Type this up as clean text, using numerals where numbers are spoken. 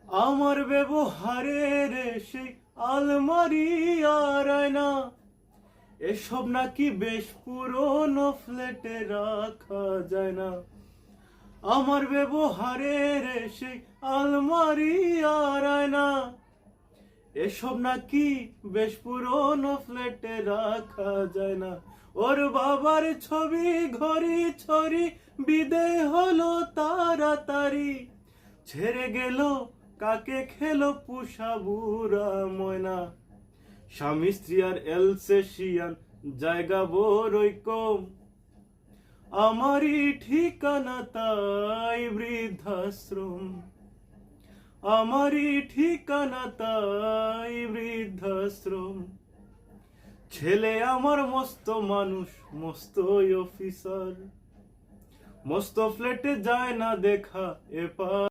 আমার ব্যবহারের সেই আলমারি আর আয়না, এসব নাকি বেশ পুরনো ফ্ল্যাটে রাখা যায় না। আমার ব্যবহারের সেই আলমারি আর আয়না, এসব নাকি বেশ পুরনো ফ্ল্যাটে রাখা যায় না। ওর বাবার ছবি ঘড়ি ছড়ি বিদায় হলো তাড়াতাড়ি, ছেড়ে গেল কাকে খেলো পুষা বুড়া ময়না। স্বামী স্ত্রী আর এলসেশিয়ান জায়গা বড়ই কম, আমারই ঠিকানা তাই বৃদ্ধাশ্রম। আমারই ঠিকানা তাই বৃদ্ধাশ্রম। ছেলে আমার মস্ত মানুষ, মস্ত অফিসার, মস্ত ফ্ল্যাটে যায় না দেখা এপার